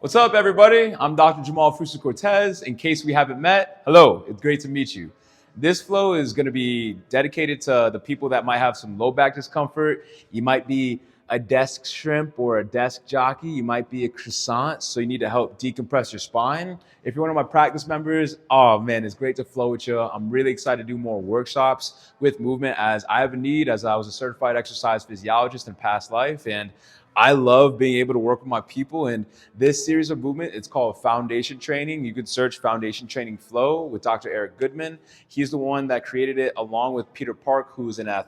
What's up, everybody? I'm Dr. Jamal Fusa Cortez. In case we haven't met, hello, it's great to meet you. This flow is going to be dedicated to the people that might have some low back discomfort. You might be a desk shrimp or a desk jockey. You might be a croissant, so you need to help decompress your spine. If you're one of my practice members, oh man, it's great to flow with you. I'm really excited to do more workshops with movement as I have a need, as I was a certified exercise physiologist in past life. And I love being able to work with my people. And this series of movement, it's called Foundation Training. You could search Foundation Training Flow with Dr. Eric Goodman. He's the one that created it along with Peter Park, who's a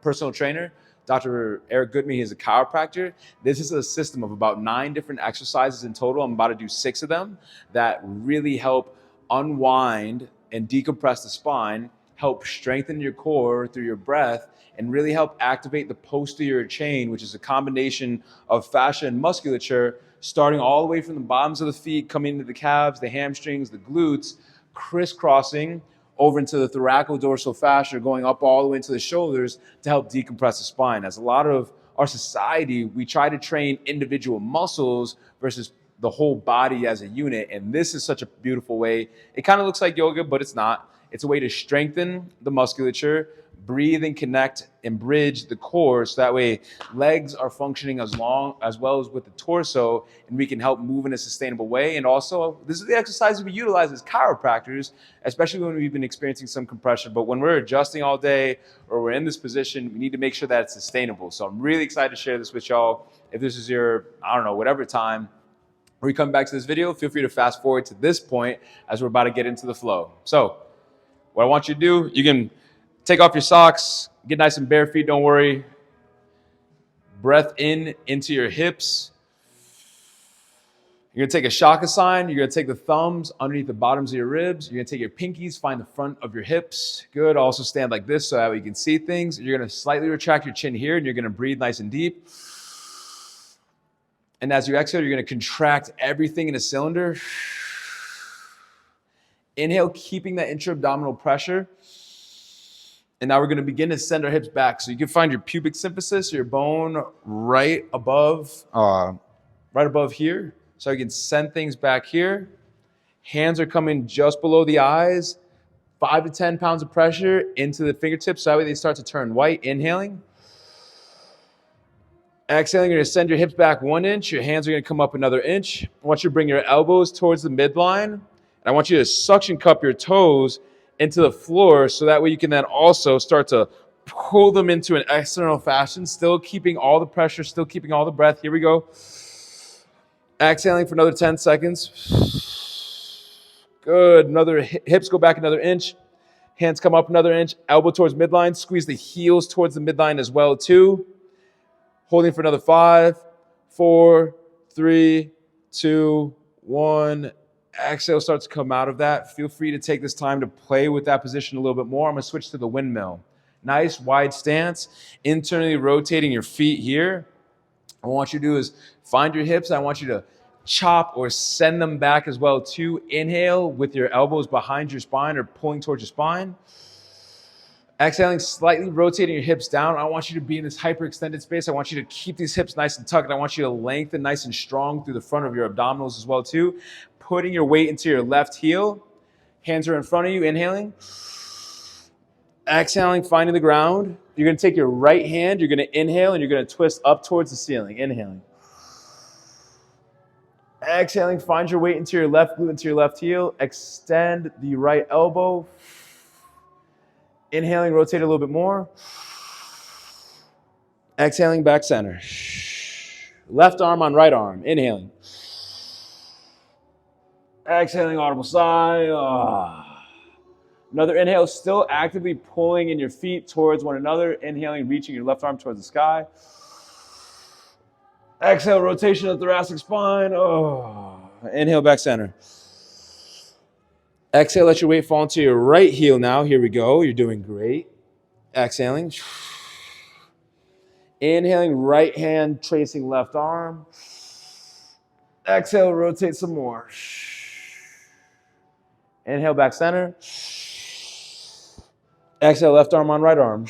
personal trainer. Dr. Eric Goodman, he's a chiropractor. This is a system of about 9 different exercises in total. I'm about to do 6 of them that really help unwind and decompress the spine, help strengthen your core through your breath, and really help activate the posterior chain, which is a combination of fascia and musculature, starting all the way from the bottoms of the feet, coming into the calves, the hamstrings, the glutes, crisscrossing over into the thoracodorsal fascia, going up all the way into the shoulders to help decompress the spine. As a lot of our society, we try to train individual muscles versus the whole body as a unit. And this is such a beautiful way. It kind of looks like yoga, but it's not. It's a way to strengthen the musculature, breathe and connect and bridge the core, so that way legs are functioning as well as with the torso, and we can help move in a sustainable way. And also, this is the exercises we utilize as chiropractors, especially when we've been experiencing some compression. But when we're adjusting all day or we're in this position, we need to make sure that it's sustainable. So I'm really excited to share this with y'all. If this is your, I don't know, whatever time or you come back to this video, feel free to fast forward to this point as we're about to get into the flow. So what I want you to do, you can take off your socks, get nice and bare feet, don't worry. Breath in into your hips. You're gonna take a shaka sign. You're gonna take the thumbs underneath the bottoms of your ribs. You're gonna take your pinkies, find the front of your hips. Good, also stand like this so that way you can see things. You're gonna slightly retract your chin here and you're gonna breathe nice and deep. And as you exhale, you're gonna contract everything in a cylinder. Inhale, keeping that intra-abdominal pressure. And now we're going to begin to send our hips back. So you can find your pubic symphysis, your bone right above here. So you can send things back here. Hands are coming just below the eyes. 5 to 10 pounds of pressure into the fingertips. So that way they start to turn white. Inhaling. Exhaling, you're going to send your hips back 1 inch. Your hands are going to come up another inch. I want you to bring your elbows towards the midline. And I want you to suction cup your toes into the floor, so that way you can then also start to pull them into an external fashion, still keeping all the pressure, still keeping all the breath. Here we go. Exhaling for another 10 seconds. Good. Another hips go back another inch. Hands come up another inch. Elbow towards midline. Squeeze the heels towards the midline as well too. Holding for another 5, 4, 3, 2, 1. Exhale starts to come out of that. Feel free to take this time to play with that position a little bit more. I'm going to switch to the windmill. Nice wide stance, internally rotating your feet here. What I want you to do is find your hips. I want you to chop or send them back as well too. Inhale with your elbows behind your spine or pulling towards your spine. Exhaling, slightly rotating your hips down. I want you to be in this hyperextended space. I want you to keep these hips nice and tucked. I want you to lengthen nice and strong through the front of your abdominals as well too. Putting your weight into your left heel. Hands are in front of you, inhaling. Exhaling, finding the ground. You're going to take your right hand, you're going to inhale, and you're going to twist up towards the ceiling. Inhaling. Exhaling, find your weight into your left glute, into your left heel. Extend the right elbow. Inhaling, rotate a little bit more. Exhaling, back center. Left arm on right arm. Inhaling. Exhaling, audible sigh. Another inhale, still actively pulling in your feet towards one another. Inhaling, reaching your left arm towards the sky. Exhale, rotation of the thoracic spine. Inhale, back center. Exhale, let your weight fall into your right heel now. Here we go. You're doing great. Exhaling. Inhaling, right hand tracing left arm. Exhale, rotate some more. Inhale, back center. Exhale, left arm on right arm.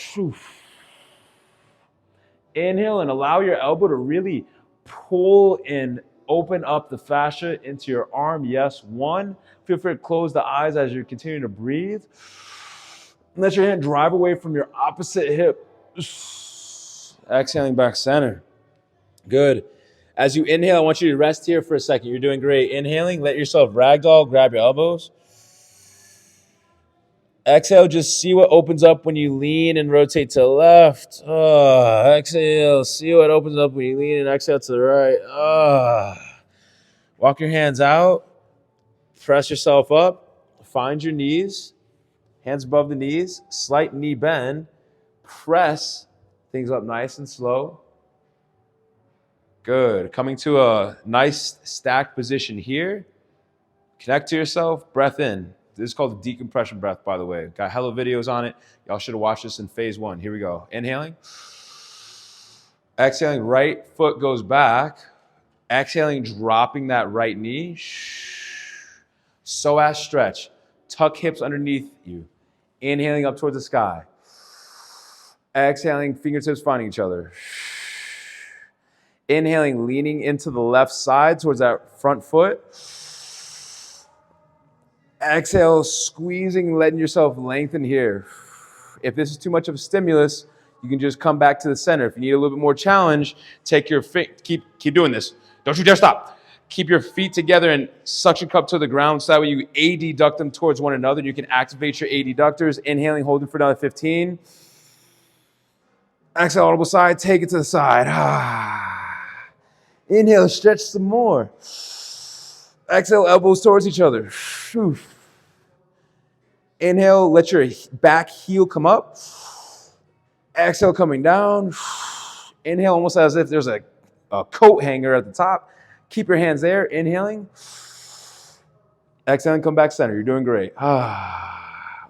Inhale and allow your elbow to really pull and open up the fascia into your arm. Yes, 1. Feel free to close the eyes as you're continuing to breathe. Let your hand drive away from your opposite hip. Exhaling back center. Good. As you inhale, I want you to rest here for a second. You're doing great. Inhaling, let yourself ragdoll, grab your elbows. Exhale, just see what opens up when you lean and rotate to the left. Exhale, see what opens up when you lean and exhale to the right. Walk your hands out. Press yourself up. Find your knees. Hands above the knees. Slight knee bend. Press things up nice and slow. Good. Coming to a nice stacked position here. Connect to yourself. Breath in. This is called the decompression breath, by the way. Got hella videos on it. Y'all should have watched this in phase 1. Here we go. Inhaling. Exhaling, right foot goes back. Exhaling, dropping that right knee. Psoas stretch. Tuck hips underneath you. Inhaling up towards the sky. Exhaling, fingertips finding each other. Inhaling, leaning into the left side towards that front foot. Exhale, squeezing, letting yourself lengthen here. If this is too much of a stimulus, you can just come back to the center. If you need a little bit more challenge, take your feet, keep doing this. Don't you dare stop. Keep your feet together and suction cup to the ground so that way you adduct them towards one another. You can activate your adductors. Inhaling, holding for another 15. Exhale, audible side, take it to the side. Inhale, stretch some more. Exhale, elbows towards each other. Inhale, let your back heel come up. Exhale, coming down. Inhale, almost as if there's a coat hanger at the top. Keep your hands there. Inhaling. Exhaling, come back center. You're doing great.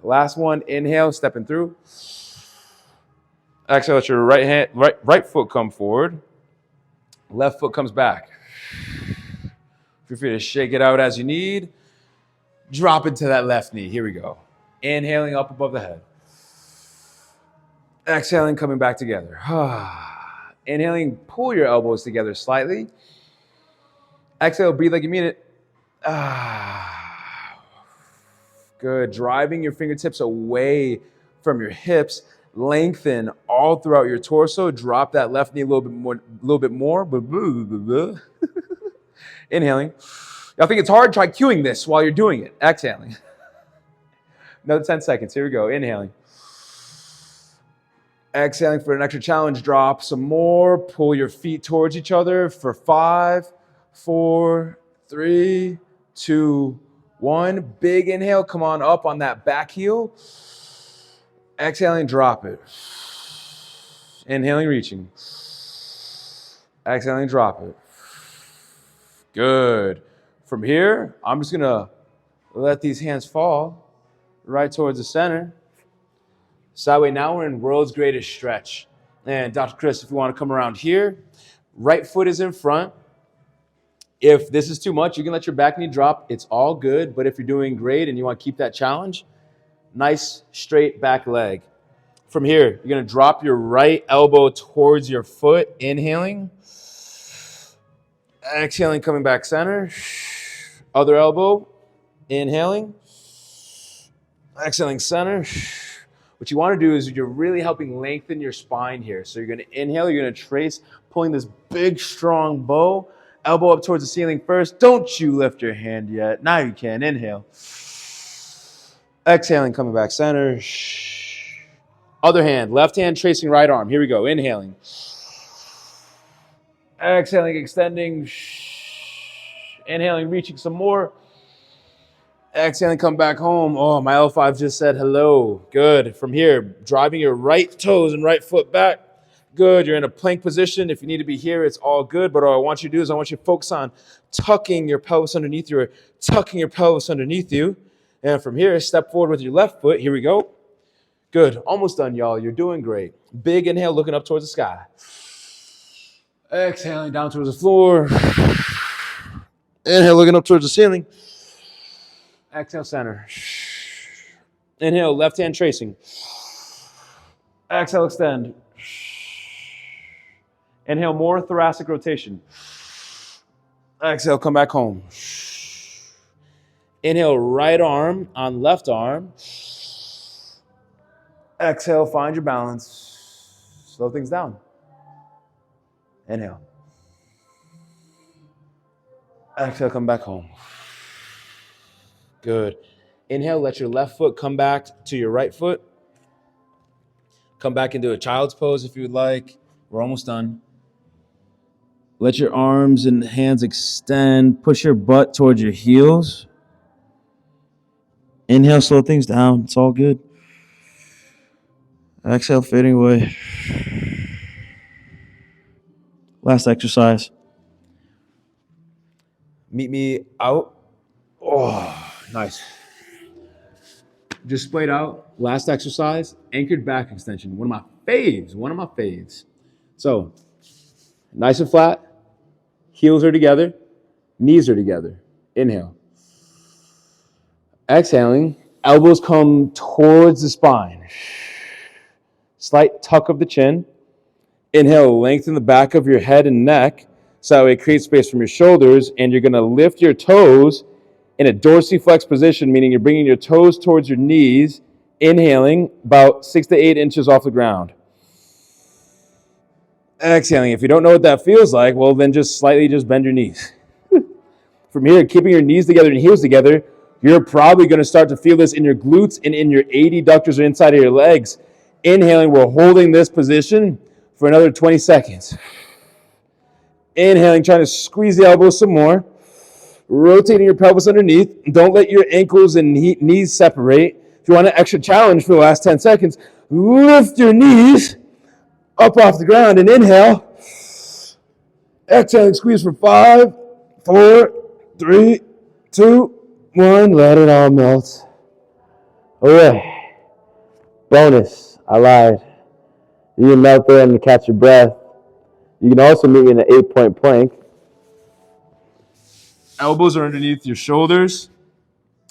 Last one. Inhale, stepping through. Exhale, let your right foot come forward. Left foot comes back. Feel free to shake it out as you need. Drop into that left knee. Here we go. Inhaling up above the head. Exhaling, coming back together. Inhaling, pull your elbows together slightly. Exhale, breathe like you mean it. Good. Driving your fingertips away from your hips. Lengthen all throughout your torso. Drop that left knee a little bit more. Inhaling. Y'all think it's hard? Try cueing this while you're doing it. Exhaling. Another 10 seconds. Here we go. Inhaling. Exhaling for an extra challenge. Drop some more. Pull your feet towards each other for 5, 4, 3, 2, 1. Big inhale. Come on up on that back heel. Exhaling, drop it. Inhaling, reaching. Exhaling, drop it. Good. From here, I'm just going to let these hands fall right towards the center. So that way now we're in world's greatest stretch. And Dr. Chris, if you want to come around here, right foot is in front. If this is too much, you can let your back knee drop. It's all good. But if you're doing great and you want to keep that challenge, nice straight back leg. From here, you're going to drop your right elbow towards your foot, inhaling. Exhaling, coming back center. Other elbow, inhaling. Exhaling center. What you want to do is you're really helping lengthen your spine here. So you're going to inhale, you're going to trace, pulling this big, strong bow. Elbow up towards the ceiling first. Don't you lift your hand yet. Now you can. Inhale. Exhaling, coming back center. Other hand, left hand tracing right arm. Here we go. Inhaling. Exhaling, extending. Inhaling, reaching some more. Exhaling, come back home. Oh, my L5 just said hello. Good. From here, driving your right toes and right foot back. Good. You're in a plank position. If you need to be here, it's all good. But all I want you to do is I want you to focus on tucking your pelvis underneath you or tucking your pelvis underneath you. And from here, step forward with your left foot. Here we go. Good. Almost done, y'all. You're doing great. Big inhale, looking up towards the sky. Exhaling down towards the floor. Inhale, looking up towards the ceiling. Exhale, center. Inhale, left hand tracing. Exhale, extend. Inhale, more thoracic rotation. Exhale, come back home. Inhale, right arm on left arm. Exhale, find your balance. Slow things down. Inhale. Exhale, come back home. Good. Inhale, let your left foot come back to your right foot. Come back into a child's pose if you would like. We're almost done. Let your arms and hands extend. Push your butt towards your heels. Inhale, slow things down. It's all good. Exhale, fading away. Last exercise. Meet me out. Oh, nice. Just splayed out. Last exercise, anchored back extension. One of my faves. So, nice and flat. Heels are together. Knees are together. Inhale. Exhaling. Elbows come towards the spine. Slight tuck of the chin. Inhale, lengthen the back of your head and neck so it creates space from your shoulders, and you're going to lift your toes in a dorsiflex position, meaning you're bringing your toes towards your knees, inhaling about 6 to 8 inches off the ground. Exhaling. If you don't know what that feels like, well, then just slightly bend your knees. From here, keeping your knees together and heels together, you're probably going to start to feel this in your glutes and in your adductors or inside of your legs. Inhaling, we're holding this position for another 20 seconds. Inhaling, trying to squeeze the elbows some more. Rotating your pelvis underneath. Don't let your ankles and knees separate. If you want an extra challenge for the last 10 seconds, lift your knees up off the ground and inhale. Exhaling, squeeze for 5, 4, 3, 2, 1. Let it all melt away. Bonus, I lied. You can melt there and catch your breath. You can also meet me in an 8-point plank. Elbows are underneath your shoulders.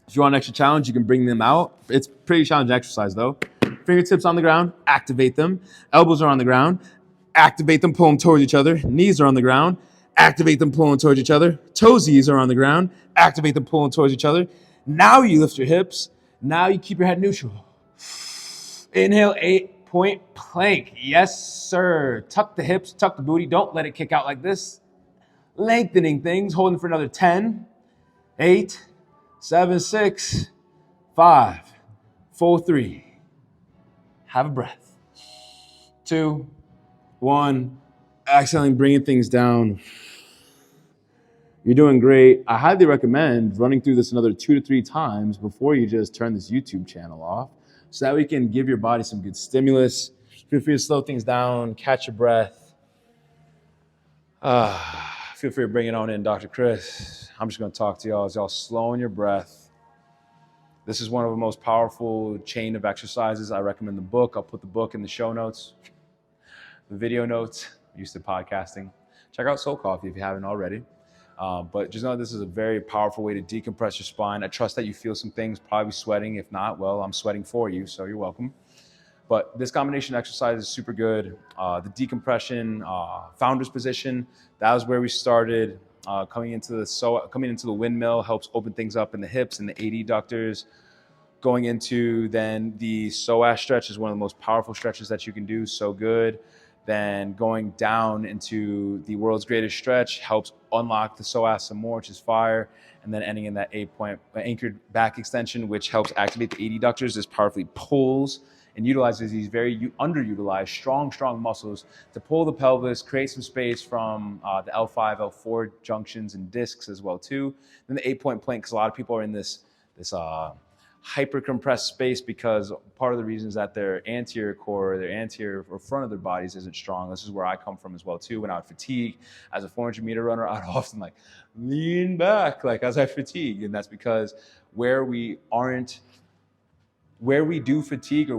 If you want an extra challenge, you can bring them out. It's pretty challenging exercise though. Fingertips on the ground, activate them. Elbows are on the ground, activate them, pull them towards each other. Knees are on the ground, activate them, pull them towards each other. Toesies are on the ground, activate them, pull them towards each other. Now you lift your hips. Now you keep your head neutral. Inhale, 8-point plank. Yes, sir. Tuck the hips, tuck the booty. Don't let it kick out like this. Lengthening things, holding for another 10, 8, 7, 6, 5, 4, 3. Have a breath. 2, 1. Exhaling, bringing things down. You're doing great. I highly recommend running through this another 2 to 3 times before you just turn this YouTube channel off so that we can give your body some good stimulus. Feel free to slow things down, catch your breath. Feel free to bring it on in, Dr. Chris. I'm just going to talk to y'all as y'all slowing your breath. This is one of the most powerful chain of exercises. I recommend the book. I'll put the book in the show notes, the video notes. I'm used to podcasting. Check out Soul Coffee if you haven't already. But just know this is a very powerful way to decompress your spine. I trust that you feel some things, probably sweating. If not, well, I'm sweating for you, so you're welcome. But this combination exercise is super good. The decompression, founder's position, that was where we started. Coming into the windmill helps open things up in the hips and the adductors. Going into then the psoas stretch is one of the most powerful stretches that you can do, so good. Then going down into the world's greatest stretch helps unlock the psoas some more, which is fire. And then ending in that 8-point anchored back extension, which helps activate the adductors. This powerfully pulls and utilizes these very underutilized, strong muscles to pull the pelvis, create some space from the L5, L4 junctions and discs as well too. Then the 8-point plank, because a lot of people are in this hyper compressed space because part of the reason is that their anterior core, their anterior or front of their bodies isn't strong. This is where I come from as well too. When I would fatigue as a 400-meter runner, I'd often lean back as I fatigue, and that's because when we do fatigue,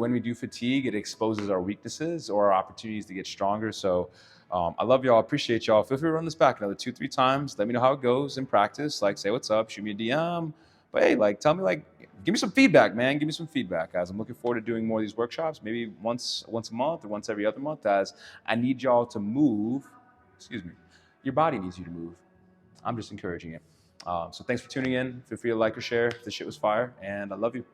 it exposes our weaknesses or our opportunities to get stronger. So I love y'all. Appreciate y'all. Feel free to run this back another 2-3 times. Let me know how it goes in practice. Say what's up. Shoot me a DM. But hey, tell me give me some feedback, man. Give me some feedback, guys. I'm looking forward to doing more of these workshops, maybe once a month or once every other month, as I need y'all to move. Your body needs you to move. I'm just encouraging it. So thanks for tuning in. Feel free to like or share if this shit was fire, and I love you.